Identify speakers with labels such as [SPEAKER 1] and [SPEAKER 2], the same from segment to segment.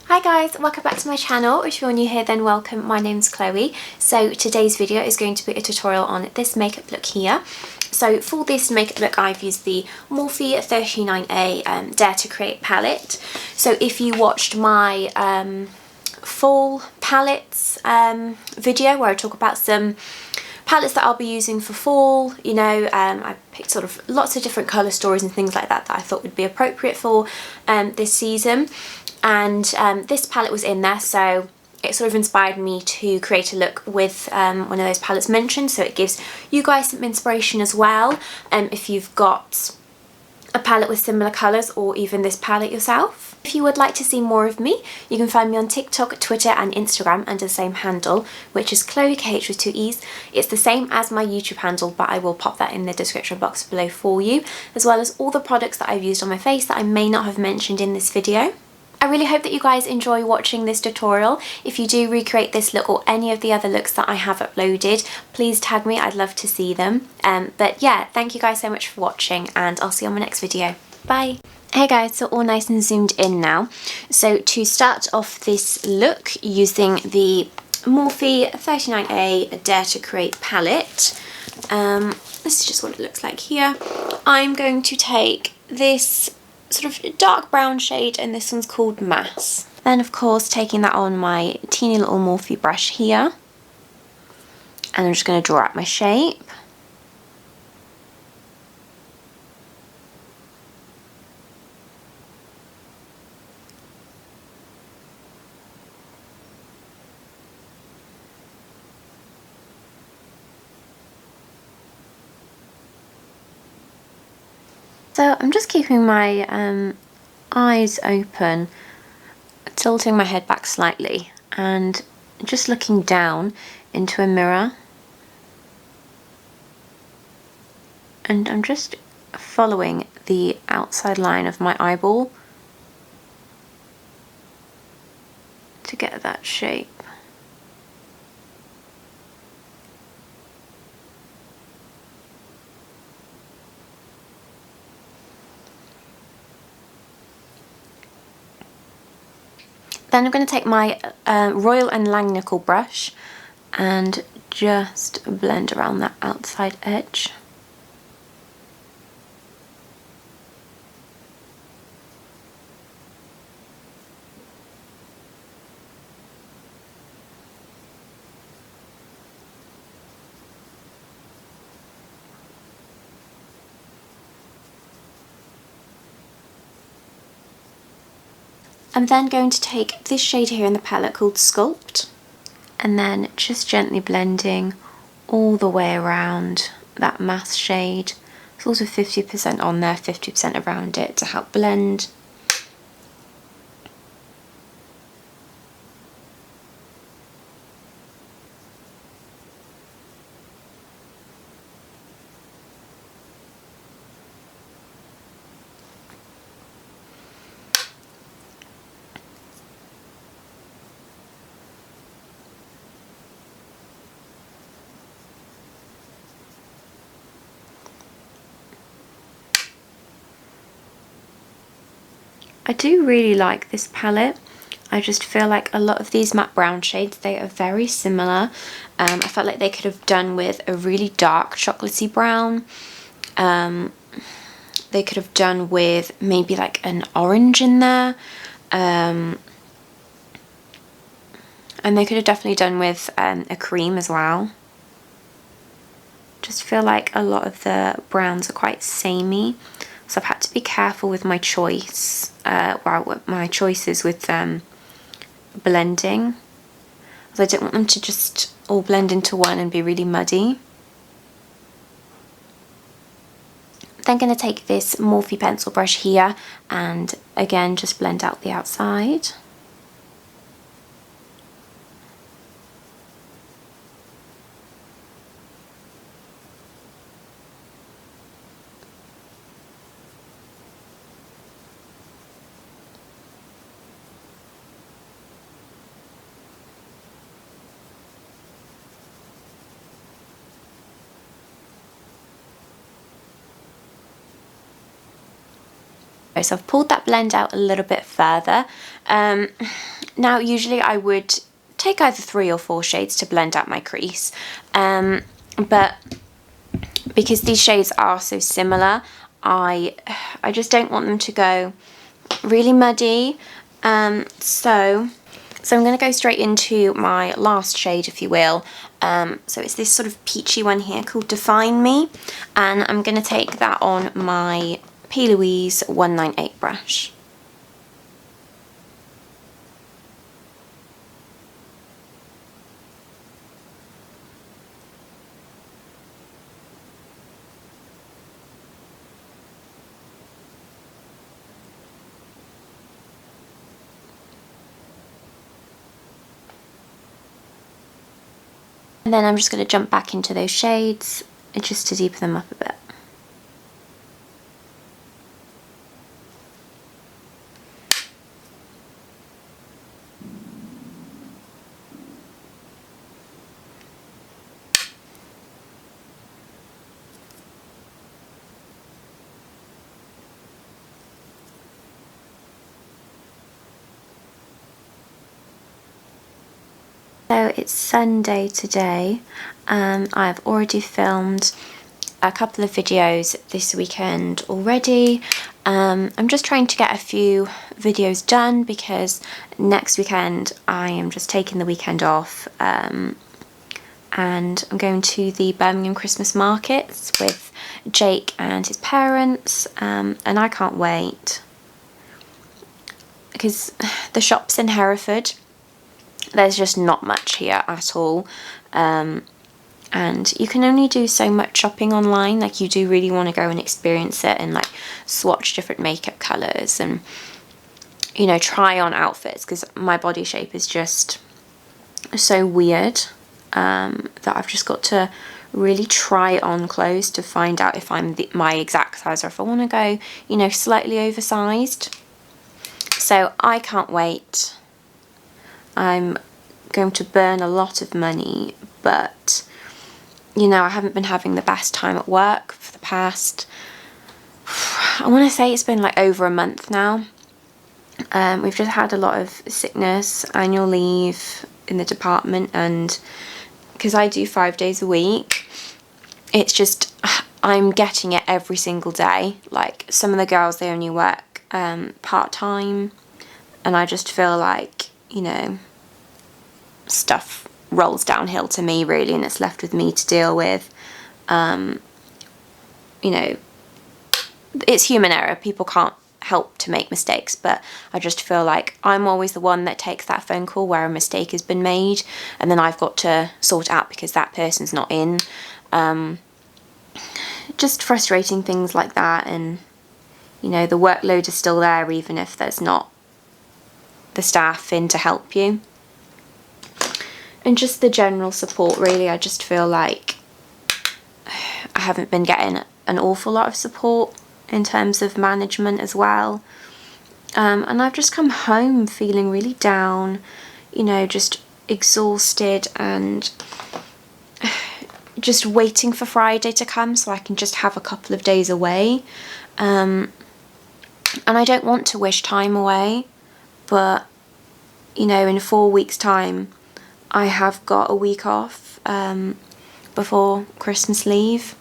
[SPEAKER 1] Hi guys, welcome back to my channel. If you're new here then welcome, my name's Chloe. So today's video is going to be a tutorial on this makeup look here. So for this makeup look I've used the Morphe 39A Dare to Create palette. So if you watched my fall palettes video where I talk about some palettes that I'll be using for fall, you know, I picked sort of lots of different colour stories and things like that that I thought would be appropriate for this season. And this palette was in there, so it sort of inspired me to create a look with one of those palettes mentioned, so it gives you guys some inspiration as well if you've got a palette with similar colours or even this palette yourself. If you would like to see more of me, you can find me on TikTok, Twitter and Instagram under the same handle, which is Chloe KH with 2 E's. It's the same as my YouTube handle, but I will pop that in the description box below for you, as well as all the products that I've used on my face that I may not have mentioned in this video. I really hope that you guys enjoy watching this tutorial. If you do recreate this look or any of the other looks that I have uploaded, please tag me, I'd love to see them. But yeah, thank you guys so much for watching and I'll see you on my next video. Bye! Hey guys, so all nice and zoomed in now. So to start off this look using the Morphe 39A Dare to Create palette, this is just what it looks like here. I'm going to take this sort of dark brown shade and this one's called Mass. Then of course taking that on my teeny little Morphe brush here, and I'm just going to draw out my shape. So I'm just keeping my eyes open, tilting my head back slightly and just looking down into a mirror, and I'm just following the outside line of my eyeball to get that shape. Then I'm going to take my Royal and Langnickel brush and just blend around that outside edge. I'm then going to take this shade here in the palette called Sculpt, and then just gently blending all the way around that Mass shade, sort of 50% on there, 50% around it to help blend. I do really like this palette. I just feel like a lot of these matte brown shades, they are very similar. I felt like they could have done with a really dark chocolatey brown. They could have done with maybe like an orange in there. And they could have definitely done with a cream as well. Just feel like a lot of the browns are quite samey. So I've had to be careful with my choice, my choices with blending, because I didn't want them to just all blend into one and be really muddy. Then going to take this Morphe pencil brush here and again just blend out the outside. So I've pulled that blend out a little bit further. Now usually I would take either 3 or 4 shades to blend out my crease, but because these shades are so similar, I just don't want them to go really muddy. So I'm going to go straight into my last shade, if you will. So it's this sort of peachy one here called Define Me, and I'm going to take that on my P. Louise 198 brush. And then I'm just going to jump back into those shades just to deepen them up a bit. So it's Sunday today. I've already filmed a couple of videos this weekend already. I'm just trying to get a few videos done because next weekend I am just taking the weekend off, and I'm going to the Birmingham Christmas markets with Jake and his parents, and I can't wait because the shops in Hereford, there's just not much here at all, and you can only do so much shopping online. Like, you do really want to go and experience it and like swatch different makeup colours and, you know, try on outfits, because my body shape is just so weird that I've just got to really try on clothes to find out if I'm my exact size, or if I want to go, you know, slightly oversized. So I can't wait. I'm going to burn a lot of money, but, you know, I haven't been having the best time at work for the past, I want to say it's been like over a month now. We've just had a lot of sickness, annual leave in the department, and because I do 5 days a week, it's just, I'm getting it every single day. Like, some of the girls, they only work part-time, and I just feel like, you know, stuff rolls downhill to me really, and it's left with me to deal with. You know, it's human error, people can't help to make mistakes, but I just feel like I'm always the one that takes that phone call where a mistake has been made, and then I've got to sort it out because that person's not in. Just frustrating things like that, and, you know, the workload is still there even if there's not the staff in to help you. And just the general support really, I just feel like I haven't been getting an awful lot of support in terms of management as well. And I've just come home feeling really down, you know, just exhausted, and just waiting for Friday to come so I can just have a couple of days away. And I don't want to wish time away, but, you know, in 4 weeks' time I have got a week off before Christmas leave.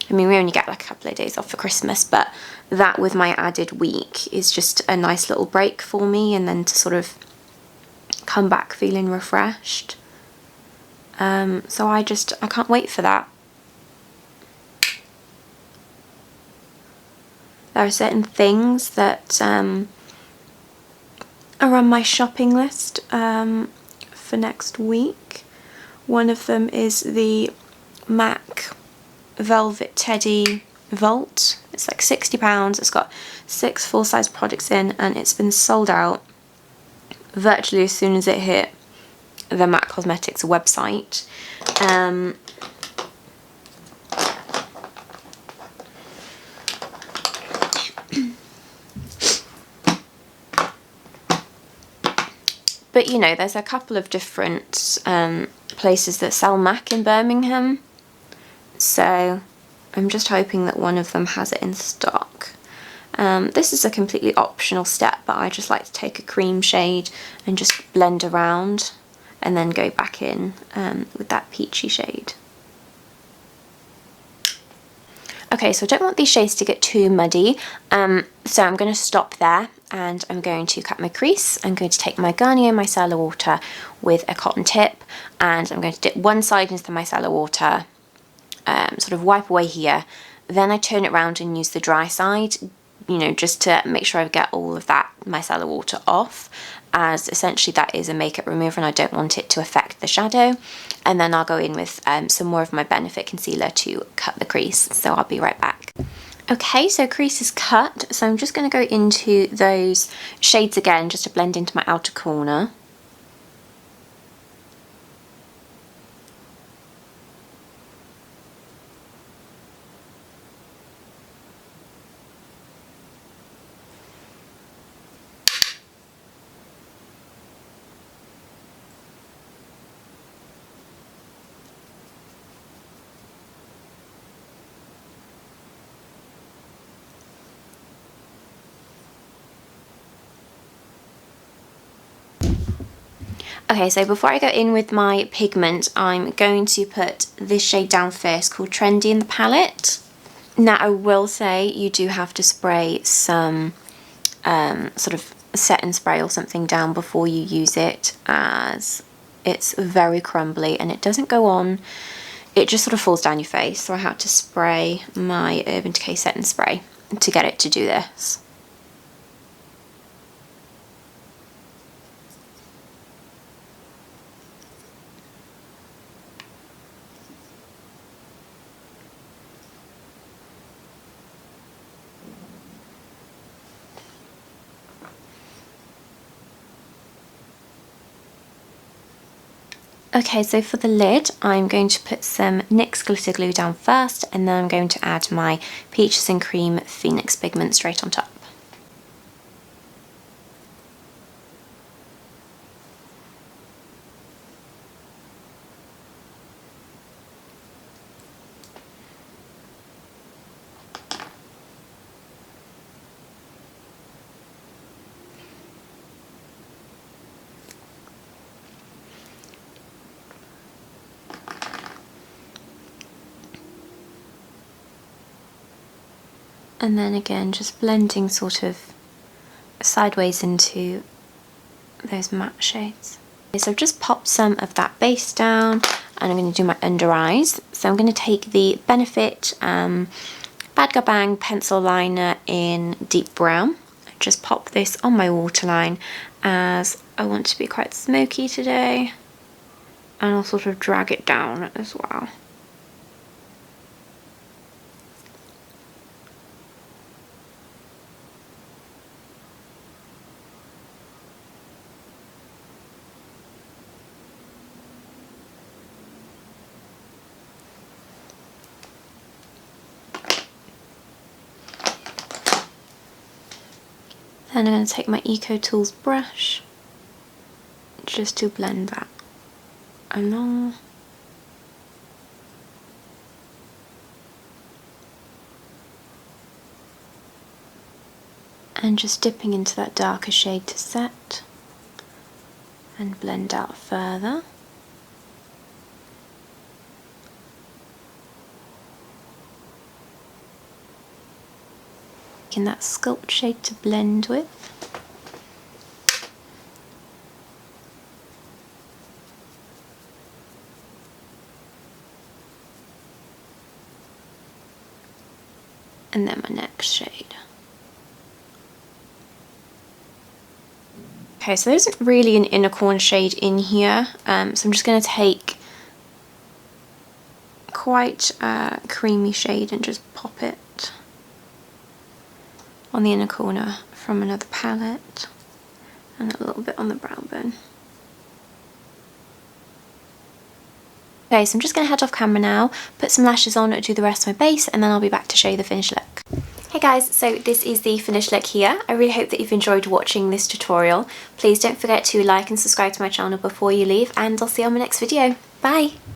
[SPEAKER 1] I mean, we only get like a couple of days off for Christmas, but that with my added week is just a nice little break for me, and then to sort of come back feeling refreshed. So I can't wait for that. There are certain things that are on my shopping list for next week. One of them is the MAC Velvet Teddy Vault. It's like £60. It's got 6 full-size products in, and it's been sold out virtually as soon as it hit the MAC Cosmetics website. But, you know, there's a couple of different places that sell MAC in Birmingham, so I'm just hoping that one of them has it in stock. This is a completely optional step, but I just like to take a cream shade and just blend around and then go back in with that peachy shade. Okay, so I don't want these shades to get too muddy, so I'm going to stop there and I'm going to cut my crease. I'm going to take my Garnier micellar water with a cotton tip and I'm going to dip one side into the micellar water, sort of wipe away here, then I turn it around and use the dry side, you know, just to make sure I get all of that micellar water off, as essentially that is a makeup remover and I don't want it to affect the shadow. And then I'll go in with some more of my Benefit concealer to cut the crease, so I'll be right back. Okay, so crease is cut, so I'm just going to go into those shades again just to blend into my outer corner. Okay, so before I go in with my pigment, I'm going to put this shade down first, called Trendy in the palette. Now, I will say you do have to spray some sort of setting spray or something down before you use it, as it's very crumbly and it doesn't go on. It just sort of falls down your face, so I had to spray my Urban Decay setting spray to get it to do this. Okay, so for the lid, I'm going to put some NYX Glitter Glue down first, and then I'm going to add my Peaches and Cream Phoenix pigment straight on top. And then again, just blending sort of sideways into those matte shades. Okay, so I've just popped some of that base down and I'm going to do my under eyes. So I'm going to take the Benefit Bad Girl Bang pencil liner in deep brown. Just pop this on my waterline as I want to be quite smoky today, and I'll sort of drag it down as well. Then I'm going to take my Eco Tools brush just to blend that along. And just dipping into that darker shade to set and blend out further. In that Sculpt shade to blend with. And then my next shade. Okay, so there isn't really an inner corner shade in here, so I'm just going to take quite a creamy shade and just pop it on the inner corner from another palette, and a little bit on the brow bone. Okay, so I'm just going to head off camera now, put some lashes on, do the rest of my base, and then I'll be back to show you the finished look. Hey guys, so this is the finished look here. I really hope that you've enjoyed watching this tutorial. Please don't forget to like and subscribe to my channel before you leave, and I'll see you on my next video. Bye!